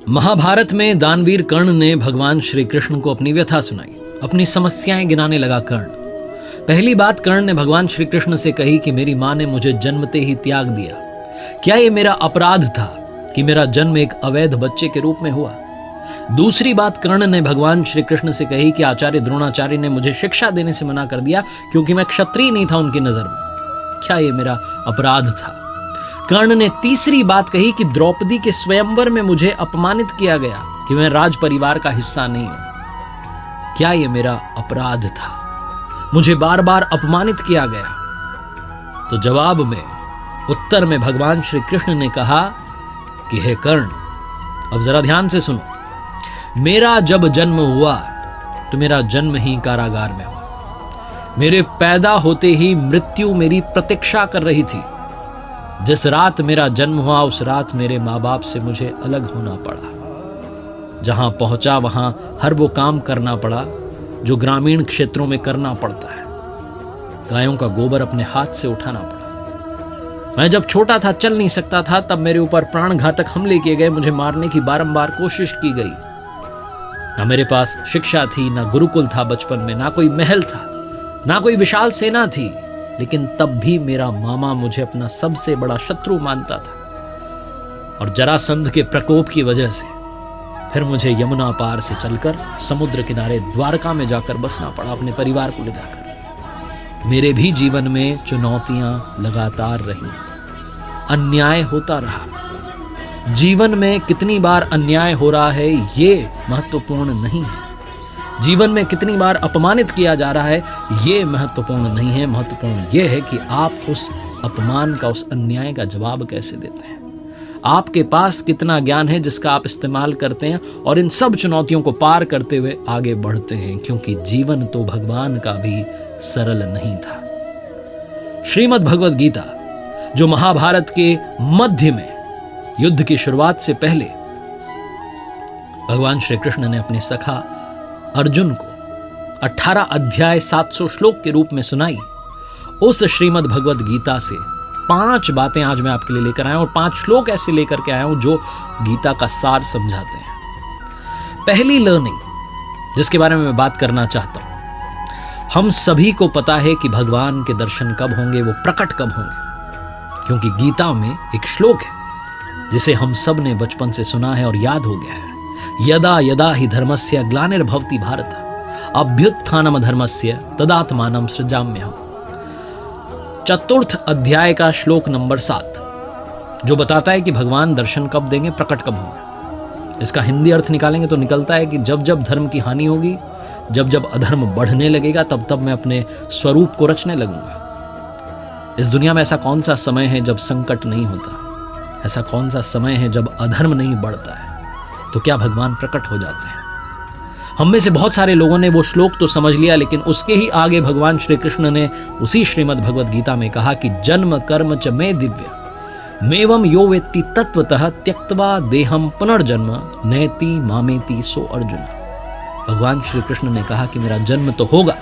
महाभारत में दानवीर कर्ण ने भगवान श्री कृष्ण को अपनी व्यथा सुनाई, अपनी समस्याएं गिनाने लगा कर्ण। पहली बात कर्ण ने भगवान श्री कृष्ण से कही कि मेरी मां ने मुझे जन्मते ही त्याग दिया। क्या यह मेरा अपराध था कि मेरा जन्म एक अवैध बच्चे के रूप में हुआ? दूसरी बात कर्ण ने भगवान श्री कृष्ण से कही कि आचार्य द्रोणाचार्य ने मुझे शिक्षा देने से मना कर दिया क्योंकि मैं क्षत्रिय नहीं था उनकी नजर में। क्या यह मेरा अपराध था? कर्ण ने तीसरी बात कही कि द्रौपदी के स्वयंवर में मुझे अपमानित किया गया कि मैं राज परिवार का हिस्सा नहीं हूं। क्या यह मेरा अपराध था? मुझे बार बार अपमानित किया गया। तो जवाब में, उत्तर में भगवान श्री कृष्ण ने कहा कि हे कर्ण, अब जरा ध्यान से सुनो। मेरा जब जन्म हुआ तो मेरा जन्म ही कारागार में हुआ। मेरे पैदा होते ही मृत्यु मेरी प्रतीक्षा कर रही थी। जिस रात मेरा जन्म हुआ उस रात मेरे माँ बाप से मुझे अलग होना पड़ा। जहां पहुंचा वहां हर वो काम करना पड़ा जो ग्रामीण क्षेत्रों में करना पड़ता है। गायों का गोबर अपने हाथ से उठाना पड़ा। मैं जब छोटा था, चल नहीं सकता था, तब मेरे ऊपर प्राणघातक हमले किए गए। मुझे मारने की बारंबार कोशिश की गई। ना मेरे पास शिक्षा थी, ना गुरुकुल था बचपन में, ना कोई महल था, ना कोई विशाल सेना थी, लेकिन तब भी मेरा मामा मुझे अपना सबसे बड़ा शत्रु मानता था। और जरासंध के प्रकोप की वजह से फिर मुझे यमुना पार से चलकर समुद्र किनारे द्वारका में जाकर बसना पड़ा, अपने परिवार को ले जाकर। मेरे भी जीवन में चुनौतियां लगातार रही, अन्याय होता रहा। जीवन में कितनी बार अन्याय हो रहा है ये महत्वपूर्ण नहीं है। जीवन में कितनी बार अपमानित किया जा रहा है ये महत्वपूर्ण नहीं है। महत्वपूर्ण यह है कि आप उस अपमान का, उस अन्याय का जवाब कैसे देते हैं। आपके पास कितना ज्ञान है जिसका आप इस्तेमाल करते हैं और इन सब चुनौतियों को पार करते हुए आगे बढ़ते हैं, क्योंकि जीवन तो भगवान का भी सरल नहीं था। श्रीमद् भगवद गीता, जो महाभारत के मध्य में युद्ध की शुरुआत से पहले भगवान श्री कृष्ण ने अपने सखा अर्जुन को 18 अध्याय 700 श्लोक के रूप में सुनाई, उस श्रीमद् भगवद गीता से 5 बातें आज मैं आपके लिए लेकर आया हूं और 5 श्लोक ऐसे लेकर के आया हूं जो गीता का सार समझाते हैं। पहली लर्निंग जिसके बारे में मैं बात करना चाहता हूं, हम सभी को पता है कि भगवान के दर्शन कब होंगे, वो प्रकट कब होंगे, क्योंकि गीता में एक श्लोक है जिसे हम सब ने बचपन से सुना है और याद हो गया है। यदा यदा हि धर्मस्य ग्लानिर्भवति भारत अभ्युत्थानम धर्मस्य तदात्मानं सृजाम्यहम्। चतुर्थ अध्याय का श्लोक नंबर 7 जो बताता है कि भगवान दर्शन कब देंगे, प्रकट कब होंगे। इसका हिंदी अर्थ निकालेंगे तो निकलता है कि जब जब धर्म की हानि होगी, जब जब अधर्म बढ़ने लगेगा, तब तब मैं अपने स्वरूप को रचने लगूंगा। इस दुनिया में ऐसा कौन सा समय है जब संकट नहीं होता? ऐसा कौन सा समय है जब अधर्म नहीं बढ़ता है? तो क्या भगवान प्रकट हो जाते हैं? हम में से बहुत सारे लोगों ने वो श्लोक तो समझ लिया, लेकिन उसके ही आगे भगवान श्री कृष्ण ने उसी श्रीमद् भगवद गीता में कहा कि जन्म कर्म च मे दिव्य मेवं यो वेत्ति तत्वतः त्यक्त्वा देहम पुनर्जन्म नैति मामेति सो अर्जुन। भगवान श्री कृष्ण ने कहा कि मेरा जन्म तो होगा,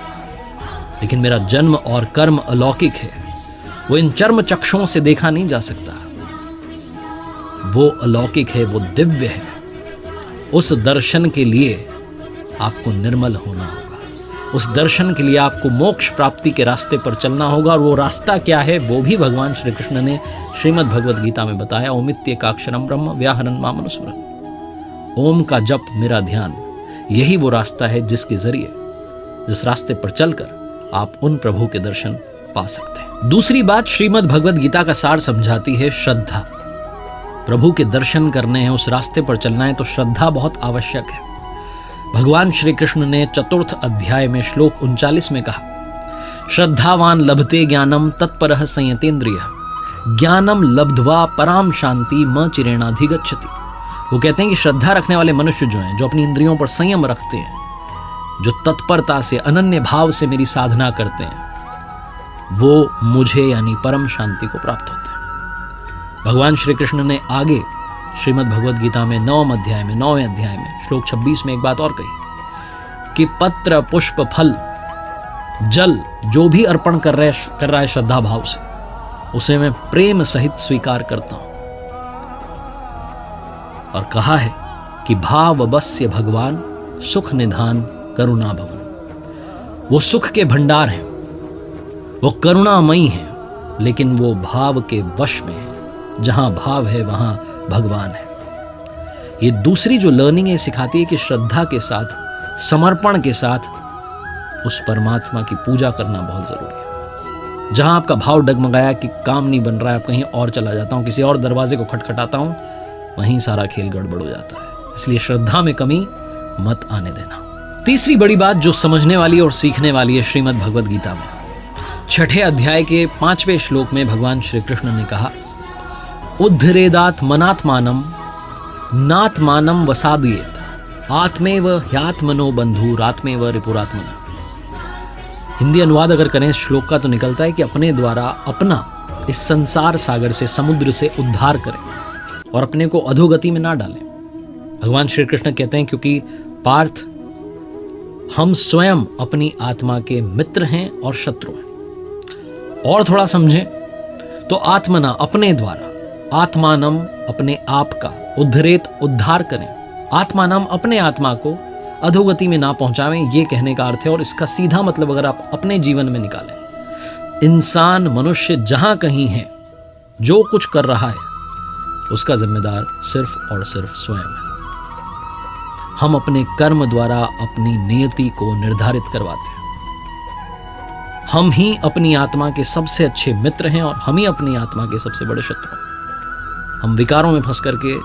लेकिन मेरा जन्म और कर्म अलौकिक है। वो इन चर्म चक्षुओं से देखा नहीं जा सकता। वो अलौकिक है, वो दिव्य है। उस दर्शन के लिए आपको निर्मल होना होगा। उस दर्शन के लिए आपको मोक्ष प्राप्ति के रास्ते पर चलना होगा। और वो रास्ता क्या है वो भी भगवान श्री कृष्ण ने श्रीमद् भगवद गीता में बताया। ओमित्येकाक्षरं ब्रह्म व्याहरन् मामनुस्मरन्। ओम का जप, मेरा ध्यान, यही वो रास्ता है जिसके जरिए, जिस रास्ते पर चलकर आप उन प्रभु के दर्शन पा सकते हैं। दूसरी बात श्रीमद् भगवद गीता का सार समझाती है श्रद्धा। प्रभु के दर्शन करने हैं, उस रास्ते पर चलना है तो श्रद्धा बहुत आवश्यक है। भगवान श्री कृष्ण ने चतुर्थ अध्याय में श्लोक 39 में कहा, श्रद्धावान लभते ज्ञानम तत्परः संयतेन्द्रियः ज्ञानम लब्ध्वा पराम शांति म चिरेणाधिगच्छति। वो कहते हैं कि श्रद्धा रखने वाले मनुष्य जो हैं, जो अपनी इंद्रियों पर संयम रखते हैं, जो तत्परता से, अनन्य भाव से मेरी साधना करते हैं, वो मुझे यानी परम शांति को प्राप्त होते हैं। भगवान श्री कृष्ण ने आगे श्रीमद् भगवद गीता में 9वें अध्याय में श्लोक 26 में एक बात और कही कि पत्र पुष्प फल जल जो भी अर्पण कर रहा है श्रद्धा भाव से, उसे मैं प्रेम सहित स्वीकार करता हूं। और कहा है कि भाव बस्य भगवान सुख निधान करुणा भवन। वो सुख के भंडार हैं, वो करुणामयी हैं, लेकिन वो भाव के वश में है। जहां भाव है वहां भगवान है। ये दूसरी जो लर्निंग है सिखाती है कि श्रद्धा के साथ, समर्पण के साथ उस परमात्मा की पूजा करना बहुत जरूरी है। जहां आपका भाव डगमगाया कि काम नहीं बन रहा है, आप कहीं और चला जाता हूं, किसी और दरवाजे को खटखटाता हूं, वहीं सारा खेल गड़बड़ हो जाता है। इसलिए श्रद्धा में कमी मत आने देना। तीसरी बड़ी बात जो समझने वाली और सीखने वाली है श्रीमद् भगवद गीता में, 6 अध्याय के 5वें श्लोक में भगवान श्री कृष्ण ने कहा, उद्धरेदात मनात्मानम नात्मानम वसादयेत आत्मेव ह्यात्मनो बंधुरात्मेव रिपुरात्मना। हिंदी अनुवाद अगर करें इस श्लोक का तो निकलता है कि अपने द्वारा अपना इस संसार सागर से, समुद्र से उद्धार करें और अपने को अधोगति में ना डालें। भगवान श्री कृष्ण कहते हैं क्योंकि पार्थ, हम स्वयं अपनी आत्मा के मित्र हैं और शत्रु हैं। और थोड़ा समझें तो आत्मना अपने द्वारा, आत्मानम अपने आप का, उद्धरेत उद्धार करें, आत्मानम अपने आत्मा को अधोगति में ना पहुंचावें, ये कहने का अर्थ है। और इसका सीधा मतलब अगर आप अपने जीवन में निकालें, इंसान, मनुष्य जहां कहीं है, जो कुछ कर रहा है, उसका जिम्मेदार सिर्फ और सिर्फ स्वयं है। हम अपने कर्म द्वारा अपनी नियति को निर्धारित करवाते हैं। हम ही अपनी आत्मा के सबसे अच्छे मित्र हैं और हम ही अपनी आत्मा के सबसे बड़े शत्रु हैं। हम विकारों में फंस करके,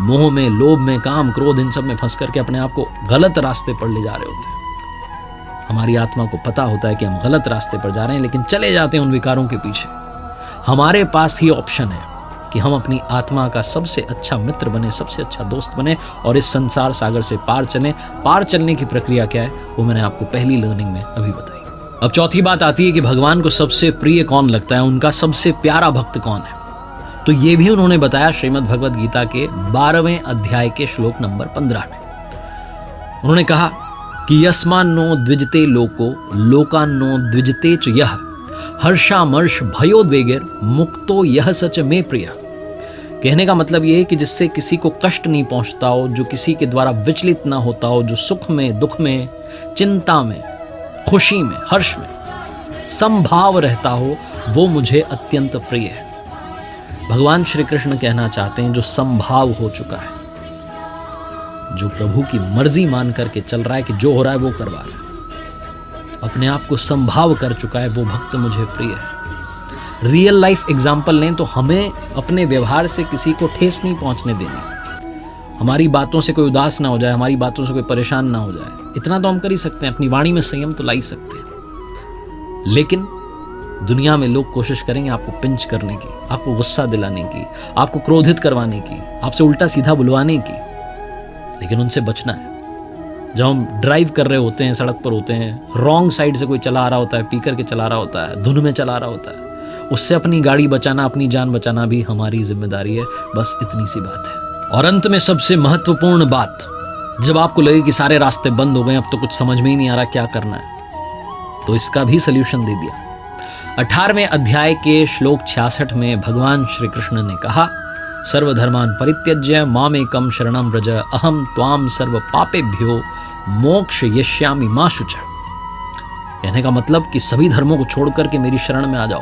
मोह में, लोभ में, काम, क्रोध, इन सब में फंस करके अपने आप को गलत रास्ते पर ले जा रहे होते हैं। हमारी आत्मा को पता होता है कि हम गलत रास्ते पर जा रहे हैं, लेकिन चले जाते हैं उन विकारों के पीछे। हमारे पास ही ऑप्शन है कि हम अपनी आत्मा का सबसे अच्छा मित्र बने, सबसे अच्छा दोस्त बने और इस संसार सागर से पार चलें। पार चलने की प्रक्रिया क्या है वो मैंने आपको पहली लर्निंग में अभी बताई। अब चौथी बात आती है कि भगवान को सबसे प्रिय कौन लगता है, उनका सबसे प्यारा भक्त कौन है। तो ये भी उन्होंने बताया श्रीमद् भगवद गीता के 12वें अध्याय के श्लोक नंबर 15 में। उन्होंने कहा कि यस्मान्नो द्विजते लोको लोकान्नो द्विजते च यह हर्षामर्ष भयोद्वेगैर मुक्तो यह सच में प्रिय। कहने का मतलब यह है कि जिससे किसी को कष्ट नहीं पहुंचता हो, जो किसी के द्वारा विचलित ना होता हो, जो सुख में, दुख में, चिंता में, खुशी में, हर्ष में समभाव रहता हो, वो मुझे अत्यंत प्रिय है। भगवान श्री कृष्ण कहना चाहते हैं जो समभाव हो चुका है, जो प्रभु की मर्जी मान करके चल रहा है कि जो हो रहा है वो करवा रहा है, अपने आप को संभाव कर चुका है, वो भक्त मुझे प्रिय है। रियल लाइफ एग्जाम्पल लें तो हमें अपने व्यवहार से किसी को ठेस नहीं पहुंचने देनी। हमारी बातों से कोई उदास ना हो जाए, हमारी बातों से कोई परेशान ना हो जाए, इतना तो हम कर ही सकते हैं। अपनी वाणी में संयम तो ला ही सकते हैं। लेकिन दुनिया में लोग कोशिश करेंगे आपको पिंच करने की, आपको गुस्सा दिलाने की, आपको क्रोधित करवाने की, आपसे उल्टा सीधा बुलवाने की। लेकिन उनसे बचना है। जब हम ड्राइव कर रहे होते हैं, सड़क पर होते हैं, रॉन्ग साइड से कोई चला आ रहा होता है, पी करके चला रहा होता है, धुन में चला रहा होता है, उससे अपनी गाड़ी बचाना, अपनी जान बचाना भी हमारी जिम्मेदारी है। बस इतनी सी बात है। और अंत में सबसे महत्वपूर्ण बात, जब आपको लगे कि सारे रास्ते बंद हो गए, अब तो कुछ समझ में ही नहीं आ रहा क्या करना है, तो इसका भी सल्यूशन दे दिया। 18वें अध्याय के श्लोक 66 में भगवान श्री कृष्ण ने कहा, सर्वधर्मान परित्यज्य मामेकं शरणं व्रज अहम त्वाम सर्व पापेभ्यो मोक्ष यष्यामि मा शुचः। कहने का मतलब कि सभी धर्मों को छोड़ करके मेरी शरण में आ जाओ,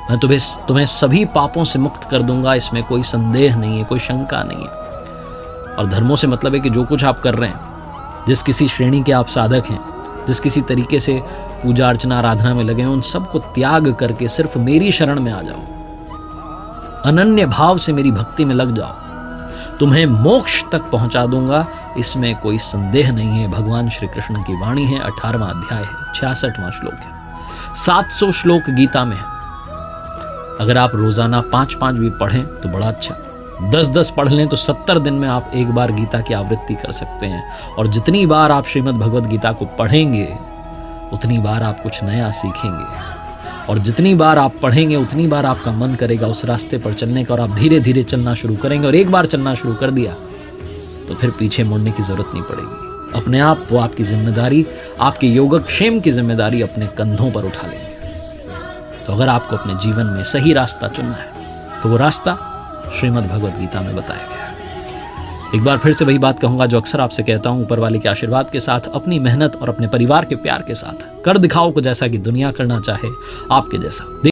मैं तुम्हें सभी पापों से मुक्त कर दूंगा। इसमें कोई संदेह नहीं है, कोई शंका नहीं है। और धर्मों से मतलब है कि जो कुछ आप कर रहे हैं, जिस किसी श्रेणी के आप साधक हैं, जिस किसी तरीके से पूजा अर्चना आराधना में लगे हैं, उन सबको त्याग करके सिर्फ मेरी शरण में आ जाओ, अनन्य भाव से मेरी भक्ति में लग जाओ, तुम्हें मोक्ष तक पहुंचा दूंगा। इसमें कोई संदेह नहीं है। भगवान श्री कृष्ण की वाणी है, 18वां अध्याय है, 66वां श्लोक है, 700 श्लोक गीता में है। अगर आप रोजाना 5-5 भी पढ़ें तो बड़ा अच्छा, 10-10 पढ़ लें तो 70 दिन में आप एक बार गीता की आवृत्ति कर सकते हैं। और जितनी बार आप श्रीमद् भगवद गीता को पढ़ेंगे उतनी बार आप कुछ नया सीखेंगे, और जितनी बार आप पढ़ेंगे उतनी बार आपका मन करेगा उस रास्ते पर चलने का, और आप धीरे धीरे चलना शुरू करेंगे। और एक बार चलना शुरू कर दिया तो फिर पीछे मुड़ने की जरूरत नहीं पड़ेगी। अपने आप वो आपकी जिम्मेदारी, आपके योगक्षेम की जिम्मेदारी अपने कंधों पर उठा लेंगे। तो अगर आपको अपने जीवन में सही रास्ता चुनना है तो वो रास्ता श्रीमद् भगवद गीता में बताया गया है। एक बार फिर से वही बात कहूंगा जो अक्सर आपसे कहता हूं, ऊपर वाले के आशीर्वाद के साथ, अपनी मेहनत और अपने परिवार के प्यार के साथ कर दिखाओ कुछ ऐसा कि दुनिया करना चाहे आपके जैसा।